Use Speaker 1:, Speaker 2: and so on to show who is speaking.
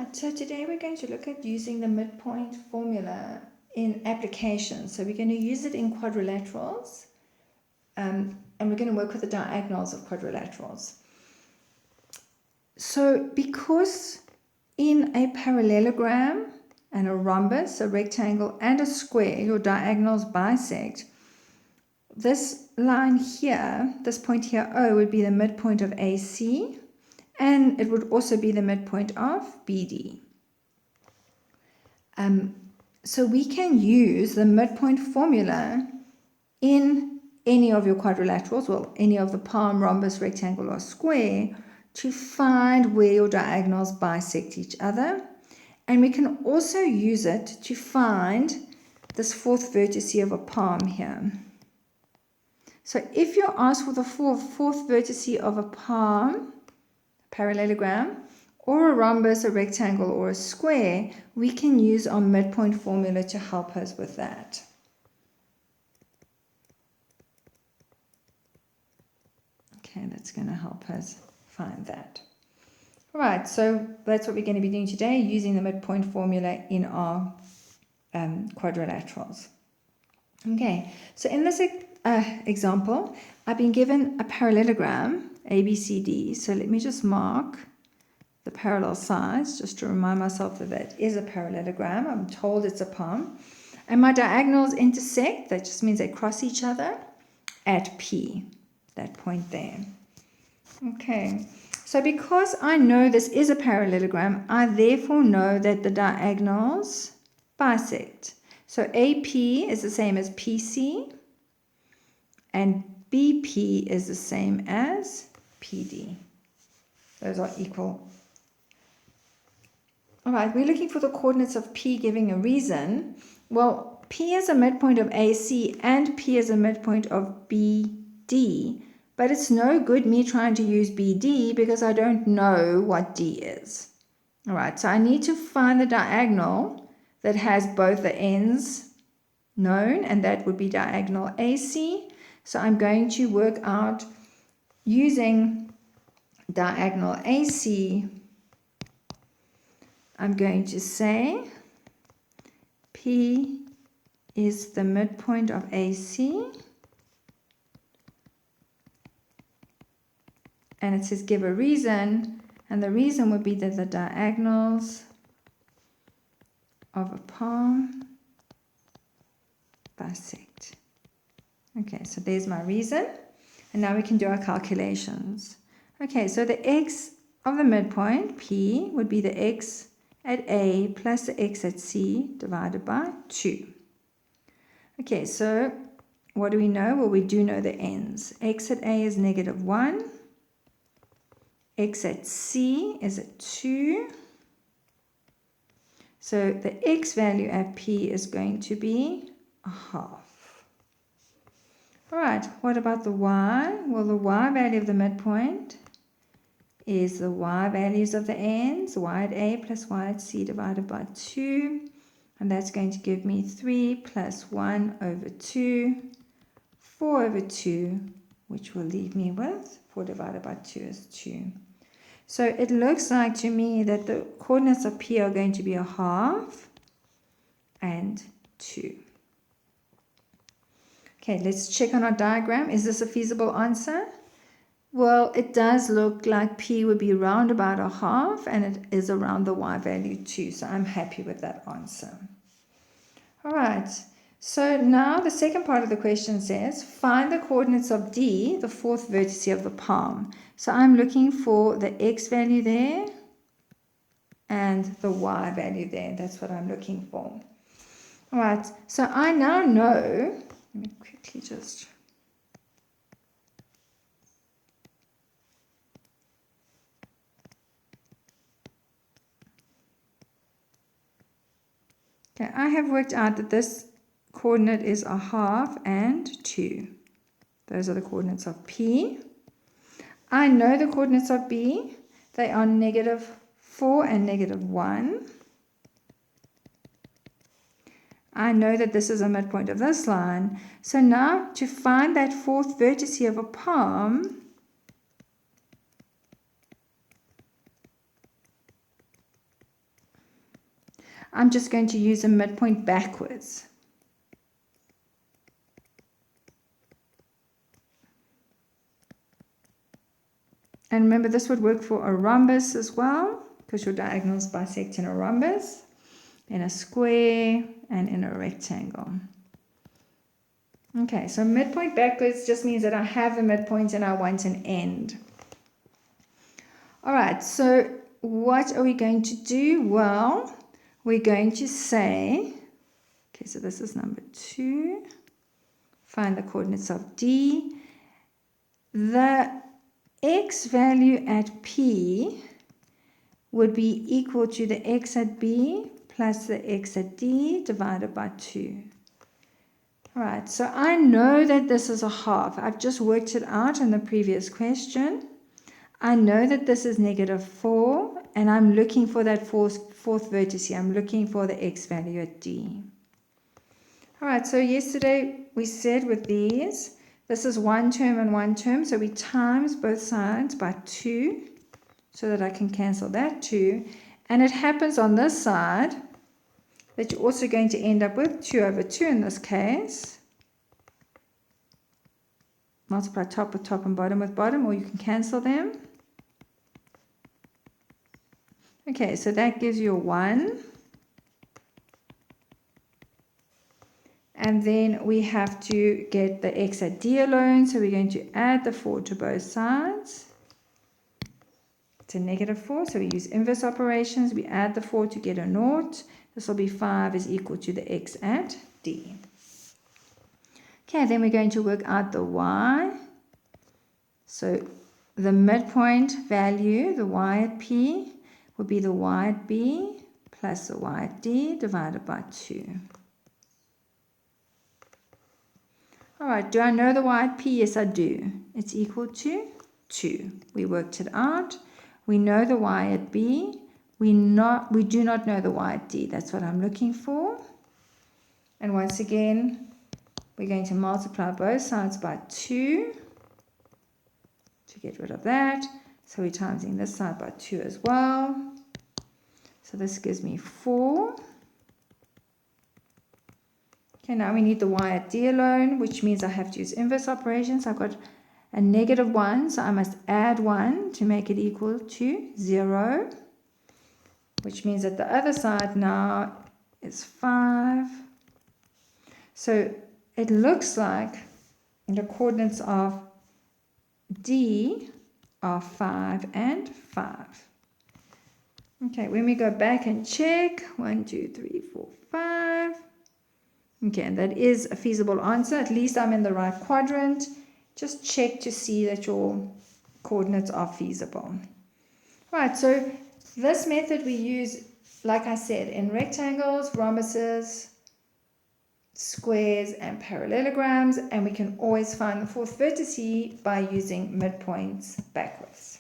Speaker 1: Right, so today we're going to look at using the midpoint formula in applications. So we're going to use it in quadrilaterals, and we're going to work with the diagonals of quadrilaterals. So because in a parallelogram and a rhombus, a rectangle and a square, your diagonals bisect, this line here, this point here, O, would be the midpoint of AC, and it would also be the midpoint of BD. So we can use the midpoint formula in any of your quadrilaterals, well, any of the palm, rhombus, rectangle, or square, to find where your diagonals bisect each other. And we can also use it to find this fourth vertice of a palm here. So if you're asked for the fourth vertice of a palm, parallelogram, or a rhombus, a rectangle, or a square, we can use our midpoint formula to help us with that. Okay, that's going to help us find that. All right, so that's what we're going to be doing today, using the midpoint formula in our quadrilaterals. Okay, so in this example, I've been given a parallelogram, ABCD. So let me just mark the parallel sides, just to remind myself that that is a parallelogram. I'm told it's a palm. And my diagonals intersect, that just means they cross each other at P, that point there. Okay, so because I know this is a parallelogram, I therefore know that the diagonals bisect. So AP is the same as PC, and BP is the same as PD. Those are equal. All right, we're looking for the coordinates of P giving a reason. Well, P is a midpoint of AC and P is a midpoint of BD, but it's no good me trying to use BD because I don't know what D is. All right, so I need to find the diagonal that has both the ends known, and that would be diagonal AC. So I'm going to work out using diagonal AC. I'm going to say P is the midpoint of AC, and it says give a reason, and the reason would be that the diagonals of a palm bisect. Okay, so there's my reason, and now we can do our calculations. Okay, so the x of the midpoint, P, would be the x at A plus the x at C divided by 2. Okay, so what do we know? Well, we do know the ends. X at A is -1. X at C is at 2. So the x value at P is going to be 1/2. All right, what about the y? Well, the y value of the midpoint is the y values of the ends, y at A plus y at C divided by 2. And that's going to give me 3 plus 1 over 2, 4 over 2, which will leave me with 4 divided by 2 is 2. So it looks like to me that the coordinates of P are going to be 1/2 and 2. Okay, let's check on our diagram. Is this a feasible answer? Well, it does look like P would be around about 1/2, and it is around the y value too, so I'm happy with that answer. All right, so now the second part of the question says, find the coordinates of D, the fourth vertice of the palm. So I'm looking for the x value there and the y value there. That's what I'm looking for. All right, so I now know, let me quickly just... Okay, I have worked out that this coordinate is 1/2 and 2. Those are the coordinates of P. I know the coordinates of B. They are -4 and -1. I know that this is a midpoint of this line. So now to find that fourth vertice of a palm, I'm just going to use a midpoint backwards. And remember, this would work for a rhombus as well, because your diagonals bisect in a rhombus, in a square, and in a rectangle. Okay, so midpoint backwards just means that I have the midpoint and I want an end. All right, so what are we going to do? Well, we're going to say, okay, so this is number 2. Find the coordinates of D. The x value at P would be equal to the x at B plus the x at D divided by 2. All right, so I know that this is a half. I've just worked it out in the previous question. I know that this is -4, and I'm looking for that fourth vertex here. I'm looking for the x value at D. All right, so yesterday we said with these, this is one term and one term, so we times both sides by 2 so that I can cancel that 2. And it happens on this side that you're also going to end up with 2 over 2 in this case. Multiply top with top and bottom with bottom, or you can cancel them. Okay, so that gives you a 1. And then we have to get the x at D alone, so we're going to add the 4 to both sides. It's a -4, so we use inverse operations. We add the 4 to get a 0. This will be 5 is equal to the x at D. Okay, then we're going to work out the y. So the midpoint value, the y at P, would be the y at B plus the y at D divided by 2. All right, do I know the y at P? Yes, I do. It's equal to 2. We worked it out. We know the y at B. We do not know the y at D. That's what I'm looking for. And once again, we're going to multiply both sides by 2 to get rid of that. So we're timesing this side by 2 as well. So this gives me 4. Okay, now we need the y at D alone, which means I have to use inverse operations. I've got a -1, so I must add 1 to make it equal to 0, which means that the other side now is 5. So it looks like the coordinates of D are 5 and 5. Okay, when we go back and check, 1, 2, 3, 4, 5. Okay, and that is a feasible answer. At least I'm in the right quadrant. Just check to see that your coordinates are feasible. Right, so this method we use, like I said, in rectangles, rhombuses, squares, and parallelograms, and we can always find the fourth vertex by using midpoints backwards.